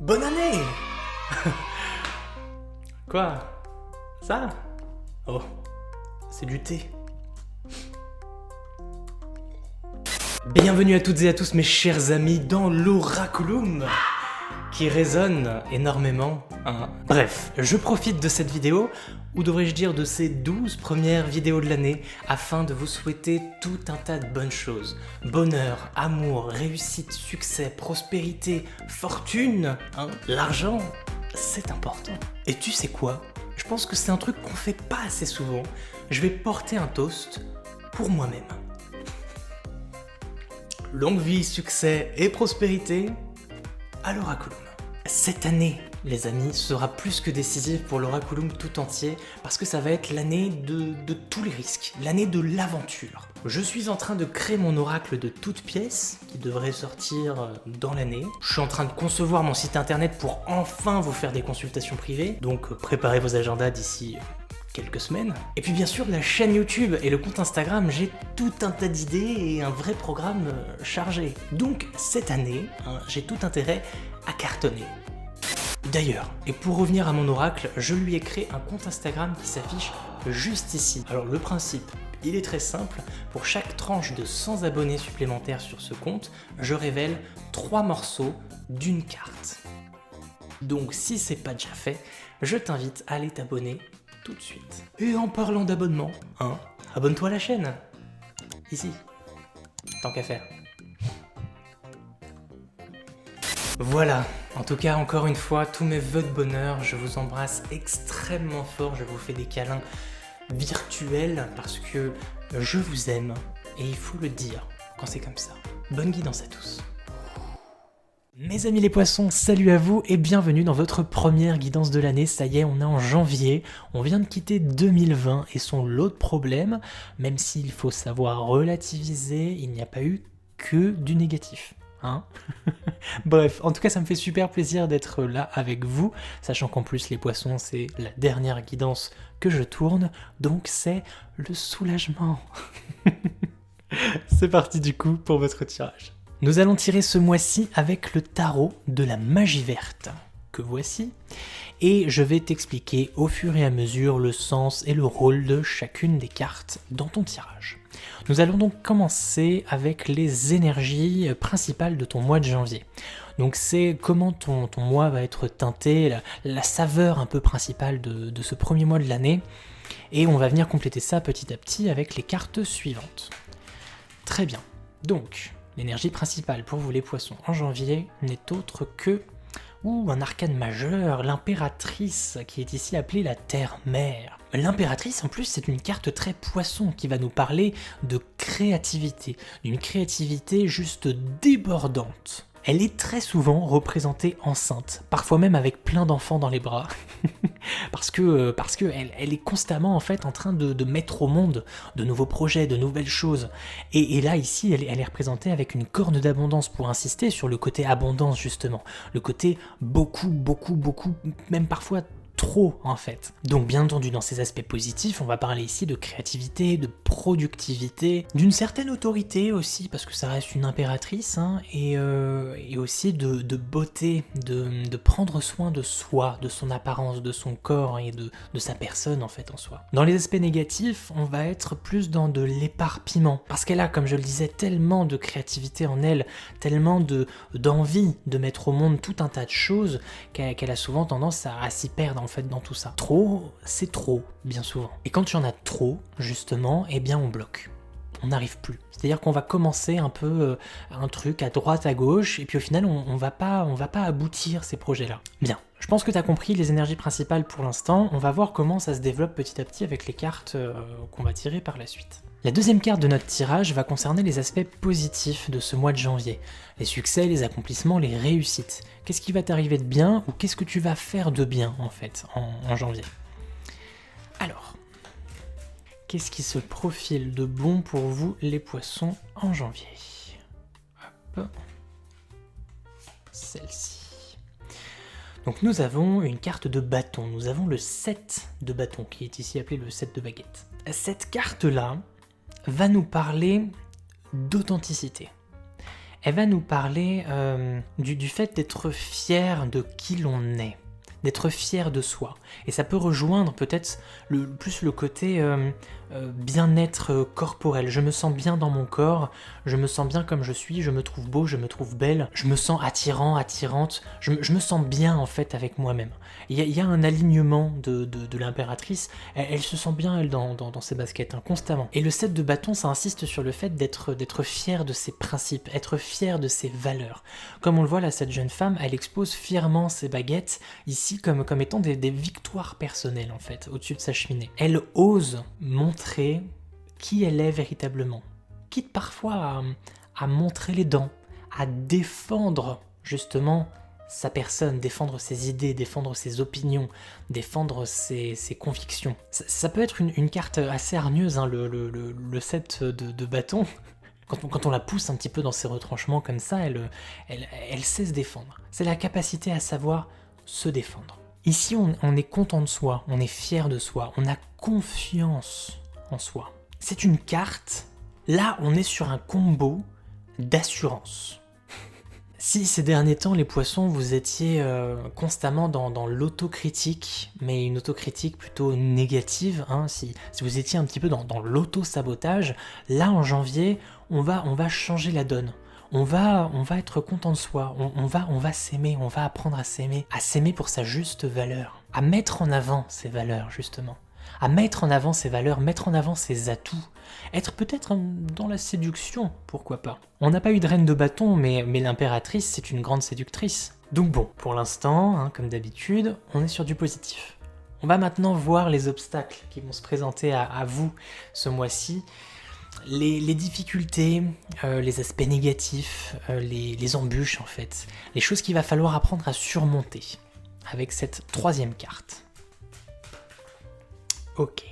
Bonne année. Quoi? Ça? Oh, c'est du thé. Bienvenue à toutes et à tous mes chers amis dans l'Oraculum qui résonne énormément. Bref, je profite de cette vidéo, ou devrais-je dire de ces 12 premières vidéos de l'année, afin de vous souhaiter tout un tas de bonnes choses. Bonheur, amour, réussite, succès, prospérité, fortune, l'argent, c'est important. Et tu sais quoi? Je pense que c'est un truc qu'on fait pas assez souvent. Je vais porter un toast pour moi-même. Longue vie, succès et prospérité à l'Oraculum. Cette année, les amis, sera plus que décisive pour l'Oraculum tout entier parce que ça va être l'année de tous les risques, l'année de l'aventure. Je suis en train de créer mon oracle de toutes pièces qui devrait sortir dans l'année. Je suis en train de concevoir mon site internet pour enfin vous faire des consultations privées, donc préparez vos agendas d'ici quelques semaines. Et puis bien sûr la chaîne YouTube et le compte Instagram, j'ai tout un tas d'idées et un vrai programme chargé. Donc cette année, j'ai tout intérêt à cartonner. D'ailleurs, et pour revenir à mon oracle, je lui ai créé un compte Instagram qui s'affiche juste ici. Alors le principe, il est très simple, pour chaque tranche de 100 abonnés supplémentaires sur ce compte, je révèle 3 morceaux d'une carte. Donc si c'est pas déjà fait, je t'invite à aller t'abonner tout de suite. Et en parlant d'abonnement, abonne-toi à la chaîne. Ici. Tant qu'à faire. Voilà. En tout cas, encore une fois, tous mes vœux de bonheur, je vous embrasse extrêmement fort, je vous fais des câlins virtuels parce que je vous aime et il faut le dire quand c'est comme ça. Bonne guidance à tous. Mes amis les poissons, salut à vous et bienvenue dans votre première guidance de l'année. Ça y est, on est en janvier, on vient de quitter 2020 et son lot de problèmes, même s'il faut savoir relativiser, il n'y a pas eu que du négatif. Bref, en tout cas ça me fait super plaisir d'être là avec vous, sachant qu'en plus les poissons c'est la dernière guidance que je tourne, donc c'est le soulagement. C'est parti du coup pour votre tirage. Nous allons tirer ce mois-ci avec le tarot de la magie verte, que voici, et je vais t'expliquer au fur et à mesure le sens et le rôle de chacune des cartes dans ton tirage. Nous allons donc commencer avec les énergies principales de ton mois de janvier. Donc c'est comment ton mois va être teinté, la saveur un peu principale de ce premier mois de l'année, et on va venir compléter ça petit à petit avec les cartes suivantes. Très bien, donc l'énergie principale pour vous les poissons en janvier n'est autre que un arcane majeur, l'impératrice, qui est ici appelée la terre-mère. L'impératrice, en plus, c'est une carte très poisson qui va nous parler de créativité, d'une créativité juste débordante. Elle est très souvent représentée enceinte, parfois même avec plein d'enfants dans les bras, parce que elle est constamment en fait en train de mettre au monde de nouveaux projets, de nouvelles choses. Et là ici, elle est représentée avec une corne d'abondance pour insister sur le côté abondance justement, le côté beaucoup, même parfois trop en fait. Donc bien entendu dans ces aspects positifs, on va parler ici de créativité, de productivité, d'une certaine autorité aussi, parce que ça reste une impératrice, et aussi de beauté, de prendre soin de soi, de son apparence, de son corps et de sa personne en fait en soi. Dans les aspects négatifs, on va être plus dans de l'éparpillement, parce qu'elle a, comme je le disais, tellement de créativité en elle, tellement d'envie de mettre au monde tout un tas de choses qu'elle a souvent tendance à s'y perdre en fait dans tout ça. Trop, c'est trop, bien souvent. Et quand tu en as trop, justement, eh bien on bloque. On n'arrive plus. C'est-à-dire qu'on va commencer un peu un truc à droite, à gauche, et puis au final, on va pas aboutir ces projets-là. Bien, je pense que tu as compris les énergies principales pour l'instant. On va voir comment ça se développe petit à petit avec les cartes qu'on va tirer par la suite. La deuxième carte de notre tirage va concerner les aspects positifs de ce mois de janvier. Les succès, les accomplissements, les réussites. Qu'est-ce qui va t'arriver de bien ou qu'est-ce que tu vas faire de bien en fait en janvier? Alors, qu'est-ce qui se profile de bon pour vous les poissons en janvier? Hop. Celle-ci. Donc nous avons une carte de bâton, nous avons le 7 de bâton qui est ici appelé le 7 de baguette. Cette carte-là va nous parler d'authenticité. Elle va nous parler du fait d'être fier de qui l'on est, d'être fier de soi. Et ça peut rejoindre peut-être plus le côté bien-être corporel. Je me sens bien dans mon corps, je me sens bien comme je suis, je me trouve beau, je me trouve belle, je me sens attirant, attirante, je me sens bien en fait avec moi-même. Il y a un alignement de l'impératrice, elle se sent bien elle dans ses baskets, hein, constamment. Et le 7 de bâton, ça insiste sur le fait d'être fier de ses principes, être fier de ses valeurs. Comme on le voit là, cette jeune femme, elle expose fièrement ses baguettes, ici comme étant des victoires personnelles en fait, au-dessus de sa cheminée. Elle ose montrer qui elle est véritablement, quitte parfois à montrer les dents, à défendre justement sa personne, défendre ses idées, défendre ses opinions, défendre ses convictions. Ça peut être une carte assez hargneuse, hein, le 7 de bâton. Quand on la pousse un petit peu dans ses retranchements comme ça, elle sait se défendre. C'est la capacité à savoir se défendre. Ici, on est content de soi, on est fier de soi, on a confiance en soi. C'est une carte, là on est sur un combo d'assurance. Si ces derniers temps, les poissons, vous étiez constamment dans l'autocritique, mais une autocritique plutôt négative, hein, si vous étiez un petit peu dans l'auto-sabotage, là en janvier, on va changer la donne. On va être content de soi, on va s'aimer, on va apprendre à s'aimer pour sa juste valeur, à mettre en avant ses valeurs justement, à mettre en avant ses valeurs, mettre en avant ses atouts, être peut-être dans la séduction, pourquoi pas. On n'a pas eu de reine de bâton, mais l'impératrice c'est une grande séductrice. Donc bon, pour l'instant, hein, comme d'habitude, on est sur du positif. On va maintenant voir les obstacles qui vont se présenter à vous ce mois-ci. Les difficultés, les aspects négatifs, les embûches en fait, les choses qu'il va falloir apprendre à surmonter avec cette troisième carte. Ok.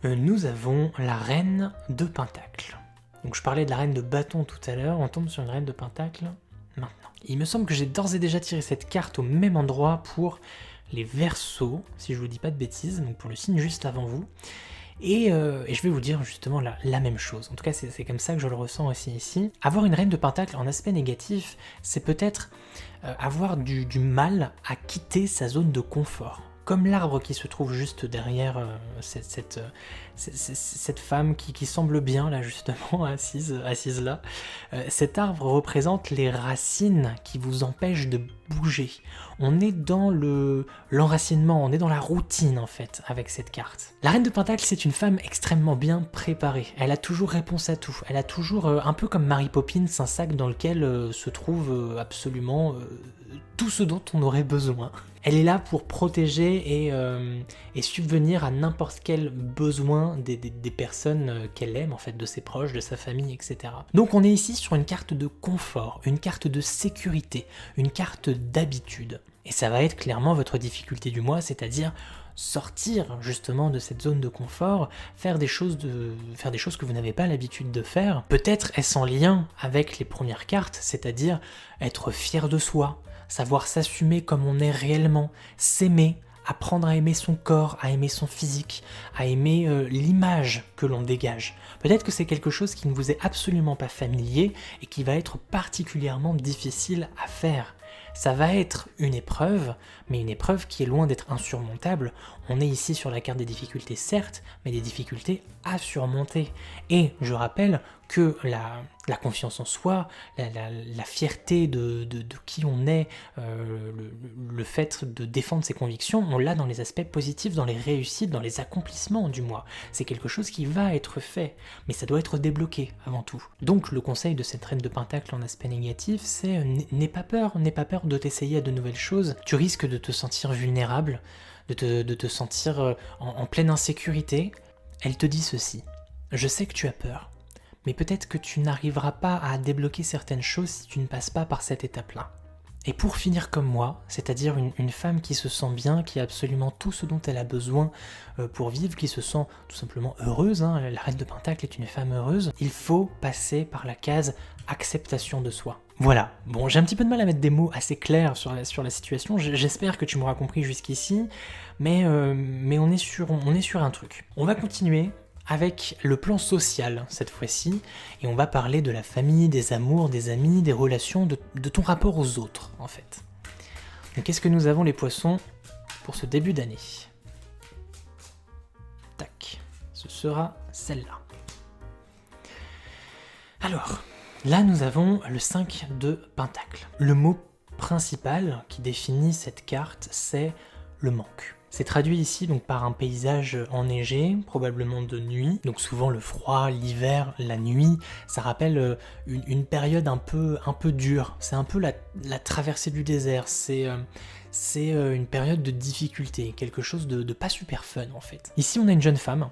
Alors. Nous avons la reine de Pentacle. Donc je parlais de la reine de bâton tout à l'heure, on tombe sur une reine de Pentacle maintenant. Il me semble que j'ai d'ores et déjà tiré cette carte au même endroit pour les Verseaux, si je vous dis pas de bêtises, donc pour le signe juste avant vous. Et je vais vous dire justement la même chose. En tout cas, c'est comme ça que je le ressens aussi ici. Avoir une reine de Pentacle en aspect négatif, c'est peut-être avoir du mal à quitter sa zone de confort. Comme l'arbre qui se trouve juste derrière cette femme qui semble bien là justement assise là. Cet arbre représente les racines qui vous empêchent de bouger. On est dans l'enracinement, on est dans la routine en fait avec cette carte. La reine de Pentacle, c'est une femme extrêmement bien préparée. Elle a toujours réponse à tout. Elle a toujours, un peu comme Mary Poppins, un sac dans lequel se trouve absolument tout ce dont on aurait besoin. Elle est là pour protéger et subvenir à n'importe quel besoin des personnes qu'elle aime, en fait, de ses proches, de sa famille, etc. Donc on est ici sur une carte de confort, une carte de sécurité, une carte d'habitude. Et ça va être clairement votre difficulté du mois, c'est-à-dire sortir justement de cette zone de confort, faire des choses que vous n'avez pas l'habitude de faire. Peut-être est-ce en lien avec les premières cartes, c'est-à-dire être fier de soi, savoir s'assumer comme on est réellement, s'aimer, apprendre à aimer son corps, à aimer son physique, à aimer l'image que l'on dégage. Peut-être que c'est quelque chose qui ne vous est absolument pas familier et qui va être particulièrement difficile à faire. Ça va être une épreuve, mais une épreuve qui est loin d'être insurmontable. On est ici sur la carte des difficultés, certes, mais des difficultés à surmonter. Et je rappelle que la confiance en soi, la fierté de qui on est, le fait de défendre ses convictions, on l'a dans les aspects positifs, dans les réussites, dans les accomplissements du mois. C'est quelque chose qui va être fait, mais ça doit être débloqué avant tout. Donc le conseil de cette reine de Pentacle en aspect négatif, c'est n'aie pas peur de t'essayer à de nouvelles choses. Tu risques de te sentir vulnérable, de te sentir en pleine insécurité. Elle te dit ceci: je sais que tu as peur, mais peut-être que tu n'arriveras pas à débloquer certaines choses si tu ne passes pas par cette étape-là. Et pour finir comme moi, c'est-à-dire une femme qui se sent bien, qui a absolument tout ce dont elle a besoin pour vivre, qui se sent tout simplement heureuse, hein, la reine de Pentacle est une femme heureuse, il faut passer par la case acceptation de soi. Voilà, bon, j'ai un petit peu de mal à mettre des mots assez clairs sur la situation, j'espère que tu m'auras compris jusqu'ici, mais on est sur un truc. On va continuer avec le plan social cette fois-ci, et on va parler de la famille, des amours, des amis, des relations, de ton rapport aux autres en fait. Donc qu'est-ce que nous avons les poissons pour ce début d'année? Tac, ce sera celle-là. Alors, là nous avons le 5 de Pentacle. Le mot principal qui définit cette carte, c'est le manque. C'est traduit ici donc par un paysage enneigé, probablement de nuit, donc souvent le froid, l'hiver, la nuit, ça rappelle une période un peu dure, c'est un peu la traversée du désert, c'est une période de difficulté, quelque chose de pas super fun en fait. Ici on a une jeune femme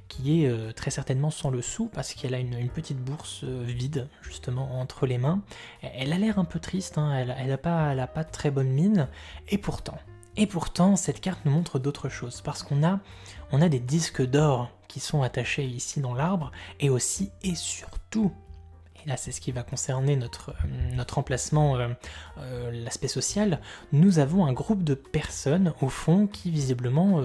qui est très certainement sans le sou parce qu'elle a une petite bourse vide justement entre les mains. Elle a l'air un peu triste, hein, elle a pas de très bonne mine, et pourtant, cette carte nous montre d'autres choses, parce qu'on a des disques d'or qui sont attachés ici dans l'arbre, et aussi et surtout, et là c'est ce qui va concerner notre emplacement, l'aspect social, nous avons un groupe de personnes au fond qui visiblement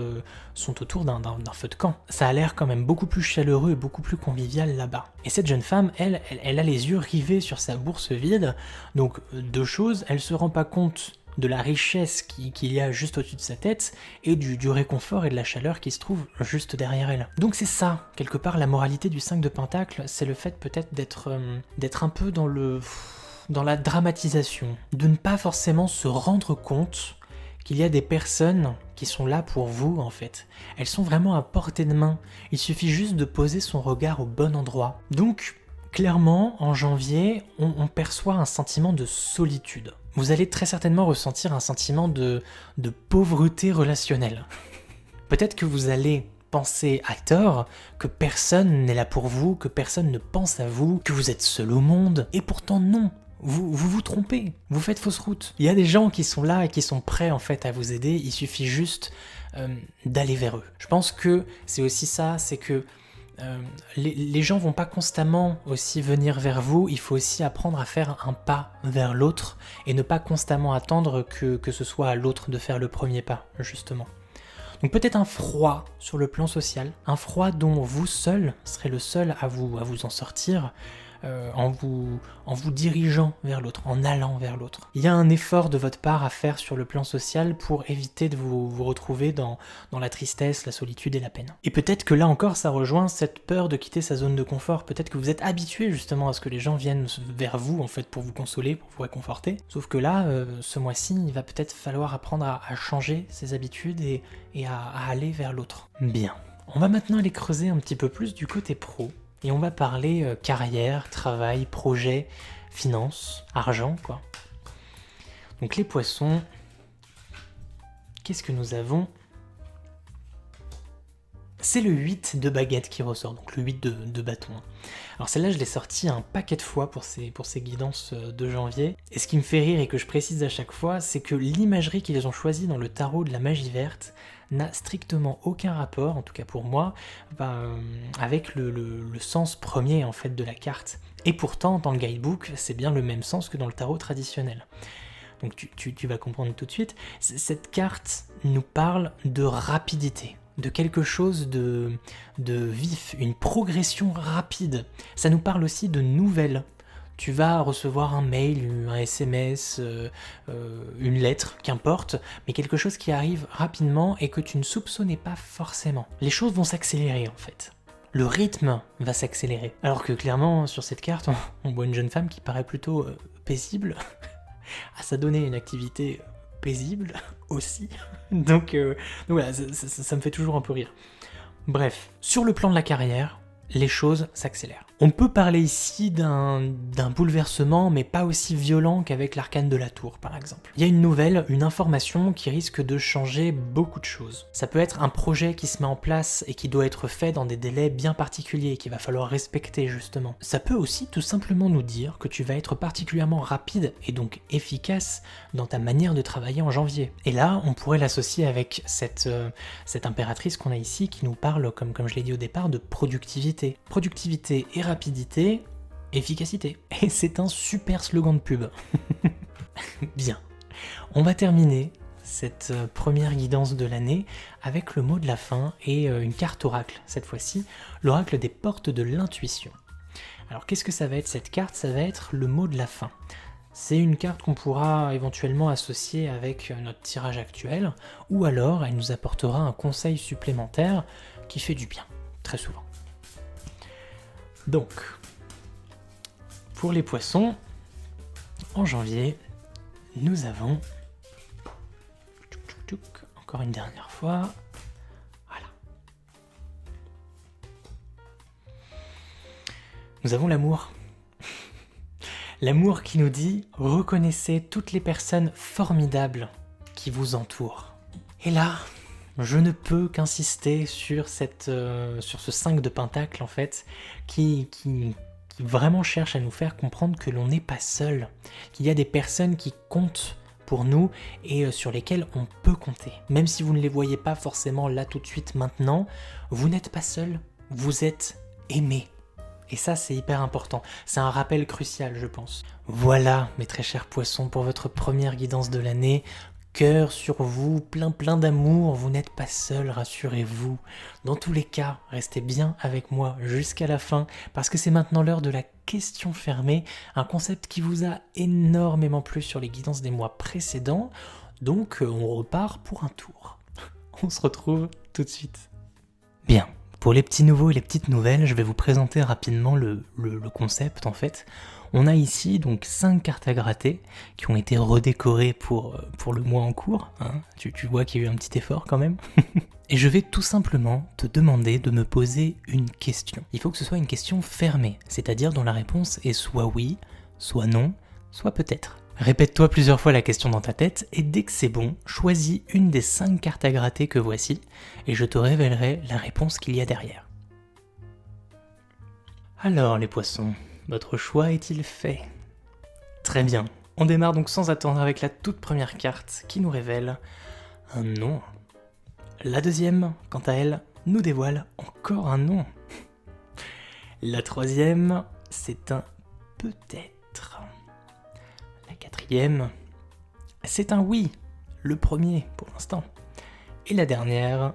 sont autour d'un feu de camp. Ça a l'air quand même beaucoup plus chaleureux et beaucoup plus convivial là-bas. Et cette jeune femme, elle a les yeux rivés sur sa bourse vide, donc deux choses, elle se rend pas compte de la richesse qu'il y a juste au-dessus de sa tête, et du réconfort et de la chaleur qui se trouve juste derrière elle. Donc c'est ça, quelque part, la moralité du 5 de Pentacle, c'est le fait peut-être d'être un peu dans la dramatisation, de ne pas forcément se rendre compte qu'il y a des personnes qui sont là pour vous en fait. Elles sont vraiment à portée de main, il suffit juste de poser son regard au bon endroit. Donc, clairement, en janvier, on perçoit un sentiment de solitude. Vous allez très certainement ressentir un sentiment de pauvreté relationnelle. Peut-être que vous allez penser à tort que personne n'est là pour vous, que personne ne pense à vous, que vous êtes seul au monde, et pourtant non. Vous trompez, vous faites fausse route. Il y a des gens qui sont là et qui sont prêts en fait à vous aider, il suffit juste d'aller vers eux. Je pense que c'est aussi ça, c'est que les gens vont pas constamment aussi venir vers vous, il faut aussi apprendre à faire un pas vers l'autre et ne pas constamment attendre que ce soit à l'autre de faire le premier pas, justement. Donc peut-être un froid sur le plan social, un froid dont vous seul serez le seul à vous en sortir, en vous dirigeant vers l'autre, en allant vers l'autre. Il y a un effort de votre part à faire sur le plan social pour éviter de vous retrouver dans la tristesse, la solitude et la peine. Et peut-être que là encore, ça rejoint cette peur de quitter sa zone de confort. Peut-être que vous êtes habitué justement à ce que les gens viennent vers vous en fait pour vous consoler, pour vous réconforter. Sauf que là, ce mois-ci, il va peut-être falloir apprendre à changer ses habitudes et à aller vers l'autre. Bien. On va maintenant aller creuser un petit peu plus du côté pro. Et on va parler carrière, travail, projet, finances, argent, quoi. Donc les poissons, qu'est-ce que nous avons? C'est le 8 de baguette qui ressort, donc le 8 de bâton. Alors celle-là, je l'ai sortie un paquet de fois pour ces guidances de janvier. Et ce qui me fait rire et que je précise à chaque fois, c'est que l'imagerie qu'ils ont choisie dans le tarot de la magie verte n'a strictement aucun rapport, en tout cas pour moi, avec le sens premier en fait de la carte. Et pourtant, dans le guidebook, c'est bien le même sens que dans le tarot traditionnel. Donc tu vas comprendre tout de suite. Cette carte nous parle de rapidité, de quelque chose de vif, une progression rapide. Ça nous parle aussi de nouvelles. Tu vas recevoir un mail, un SMS, une lettre, qu'importe, mais quelque chose qui arrive rapidement et que tu ne soupçonnais pas forcément. Les choses vont s'accélérer en fait. Le rythme va s'accélérer. Alors que clairement, sur cette carte, on voit une jeune femme qui paraît plutôt paisible. À s'adonner une activité paisible aussi. Donc voilà, ça me fait toujours un peu rire. Bref, sur le plan de la carrière, les choses s'accélèrent. On peut parler ici d'un bouleversement, mais pas aussi violent qu'avec l'arcane de la tour, par exemple. Il y a une nouvelle, une information qui risque de changer beaucoup de choses. Ça peut être un projet qui se met en place et qui doit être fait dans des délais bien particuliers, qu'il va falloir respecter justement. Ça peut aussi tout simplement nous dire que tu vas être particulièrement rapide et donc efficace dans ta manière de travailler en janvier. Et là, on pourrait l'associer avec cette impératrice qu'on a ici qui nous parle, comme je l'ai dit au départ, de productivité. Productivité et rapidité, efficacité. Et c'est un super slogan de pub. Bien. On va terminer cette première guidance de l'année avec le mot de la fin et une carte oracle cette fois-ci, l'oracle des portes de l'intuition. Alors qu'est-ce que ça va être cette carte? Ça va être le mot de la fin. C'est une carte qu'on pourra éventuellement associer avec notre tirage actuel, ou alors elle nous apportera un conseil supplémentaire qui fait du bien, très souvent. Donc, pour les poissons, en janvier, nous avons... Encore une dernière fois. Voilà. Nous avons l'amour. L'amour qui nous dit « Reconnaissez toutes les personnes formidables qui vous entourent ». Et là, je ne peux qu'insister sur ce 5 de pentacle en fait, qui vraiment cherche à nous faire comprendre que l'on n'est pas seul, qu'il y a des personnes qui comptent pour nous et sur lesquelles on peut compter. Même si vous ne les voyez pas forcément là tout de suite maintenant, vous n'êtes pas seul, vous êtes aimé. Et ça, c'est hyper important. C'est un rappel crucial, je pense. Voilà, mes très chers poissons, pour votre première guidance de l'année. Cœur sur vous, plein d'amour, vous n'êtes pas seul, rassurez-vous. Dans tous les cas, restez bien avec moi jusqu'à la fin, parce que c'est maintenant l'heure de la question fermée, un concept qui vous a énormément plu sur les guidances des mois précédents. Donc, on repart pour un tour. On se retrouve tout de suite. Bien. Pour les petits nouveaux et les petites nouvelles, je vais vous présenter rapidement le concept en fait. On a ici donc 5 cartes à gratter qui ont été redécorées pour le mois en cours. Hein. Tu vois qu'il y a eu un petit effort quand même. Et je vais tout simplement te demander de me poser une question. Il faut que ce soit une question fermée, c'est-à-dire dont la réponse est soit oui, soit non, soit peut-être. Répète-toi plusieurs fois la question dans ta tête et dès que c'est bon, choisis une des 5 cartes à gratter que voici et je te révélerai la réponse qu'il y a derrière. Alors les poissons, votre choix est-il fait? Très bien, on démarre donc sans attendre avec la toute première carte qui nous révèle un non. La deuxième, quant à elle, nous dévoile encore un non. La troisième, c'est un peut-être. La quatrième, c'est un oui, le premier pour l'instant. Et la dernière,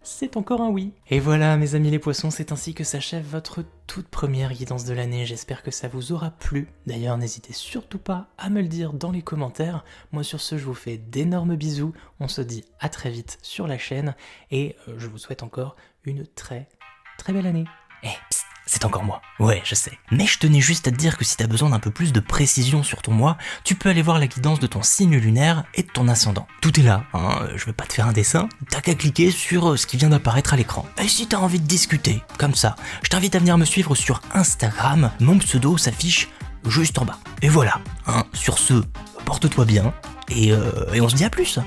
c'est encore un oui. Et voilà mes amis les poissons, c'est ainsi que s'achève votre toute première guidance de l'année. J'espère que ça vous aura plu. D'ailleurs n'hésitez surtout pas à me le dire dans les commentaires. Moi sur ce je vous fais d'énormes bisous. On se dit à très vite sur la chaîne et je vous souhaite encore une très belle année. Psst, c'est encore moi. Ouais, je sais. Mais je tenais juste à te dire que si t'as besoin d'un peu plus de précision sur ton mois, tu peux aller voir la guidance de ton signe lunaire et de ton ascendant. Tout est là, hein, je vais pas te faire un dessin, t'as qu'à cliquer sur ce qui vient d'apparaître à l'écran. Et si t'as envie de discuter, comme ça, je t'invite à venir me suivre sur Instagram, mon pseudo s'affiche juste en bas. Et voilà, hein, sur ce, porte-toi bien, et on se dit à plus.